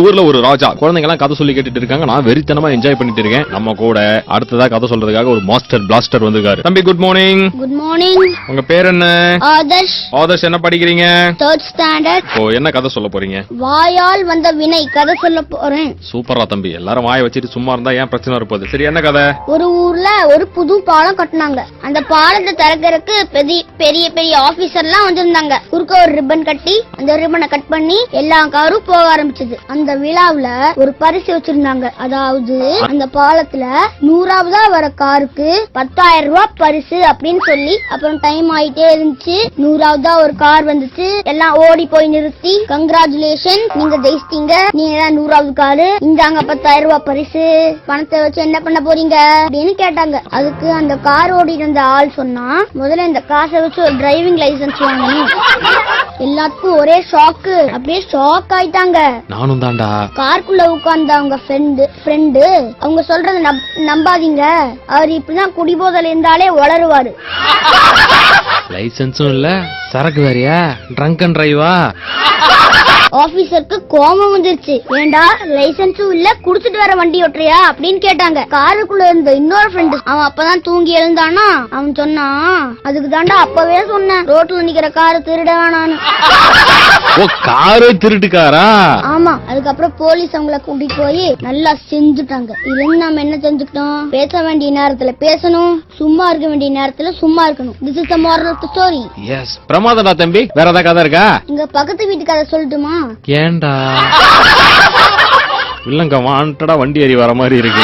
ஊர்ல ஒரு ராஜா குழந்தைங்க எல்லாம் கதை சொல்லி கேட்டுட்டு இருக்காங்க. நான் வெறித்தனமா என்ஜாய் பண்ணிட்டு இருக்கேன். நம்ம கூட அடுத்ததா கதை சொல்றதுக்காக ஒரு மாஸ்டர் பிளாஸ்டர் வந்திருக்காரு. தம்பி குட் மார்னிங். Good morning. உங்க பேர் என்ன? ஆதர்ஷ். ஆதர்ஷ் என்ன படிக்கிறீங்க? 3rd standard. ஓ, என்ன கதை சொல்ல போறீங்க? வாயால் வந்த வினை கதை சொல்ல போறேன். சூப்பரா தம்பி. எல்லாரும் வாயை வச்சிட்டு சும்மா இருந்தா ஏன் பிரச்சனை இருப்பது? சரி, என்ன கதை? ஒரு ஊர்ல ஒரு புது பாலம் கட்டினாங்க. அந்த பாலத்தை திறக்கிறதுக்கு பெரிய பெரிய ஆபீசர்லாம் வந்திருந்தாங்க. குறுக்க ஒரு ரிப்பன் கட்டி அந்த ரிப்பனை கட் பண்ணி எல்லா காரும் போக ஆரம்பிச்சது. அந்த விழாவுல ஒரு பரிசு வச்சிருந்தாங்க. அதாவது அந்த பாலத்துல 100ஆவதா வர காருக்கு 10,000 ரூபாய் பரிசு அப்படின்னு சொல்லி. அப்புறம் டைம் ஆயிட்டே இருந்துச்சு. 100ஆவதா ஒரு கார் வந்துச்சு. எல்லாம் ஓடி போய் நிறுத்தி கங்க்ராச்சுலேஷன், நீங்க ஜெயிச்சிட்டீங்க, நீங்க தான் 100ஆவது காரு, இந்தாங்க 10,000 ரூபாய் பரிசு, பணத்தை வச்சு என்ன பண்ண போறீங்க அப்படின்னு கேட்டாங்க. அதுக்கு அந்த கார் ஓடிட்டு இருந்த ஆள் சொன்னா, முதல்ல இந்த காசை வச்சு ஒரு டிரைவிங் லைசன்ஸ் வாங்கணும். எல்லாத்துக்கும் ஒரே ஷாக்கு. அப்படியே ஷாக் ஆயிட்டாங்க. நானும் தான்டா. காருக்குள்ள உட்கார்ந்த அவங்க ஃப்ரெண்டு அவங்க சொல்றத நம்பாதீங்க, அவர் இப்படிதான் குடிபோதையில இருந்தாலே வளருவாரு. லைசன்ஸும் இல்ல, சரக்கு வேறையா, ட்ரங்க் அண்ட் டிரைவா. ஆபீசருக்கு கோபம் வந்துருச்சு. ஏண்டா லைசன்ஸும் இல்ல, குடிச்சிட்டு வர வண்டி ஓட்டுறியா அப்படின்னு கேட்டாங்க. காருக்குள்ள இருந்த இன்னொரு ஃப்ரெண்டு, அவன் அப்பதான் தூங்கி எழுந்தானா, அவன் சொன்னான், அதுக்கு தாண்டா அப்பவே சொன்னேன் ரோட்ல நிக்கிற காரு திருட வேணான்னு. ஓ, காரு திருட்டுக்காரா? ஆமா. அதுக்கப்புறம் போலீஸ் அவங்கள கூட்டிட்டு போய் நல்லா செஞ்சுட்டாங்க. இதுல நம்ம என்ன செஞ்சுக்கிட்டோம்? பேச வேண்டிய நேரத்துல பேசணும், சும்மா இருக்க வேண்டிய நேரத்துல சும்மா இருக்கணும். This is the moral of the story. Yes, பிரமாதம்டா தம்பி. வேற ஏதாவது கதை இருக்கா? இங்க பக்கத்து வீட்டு கதை சொல்லட்டுமா? ஏண்டா இல்லங்க, வாண்டடா வண்டி ஏறி வர மாதிரி இருக்கு.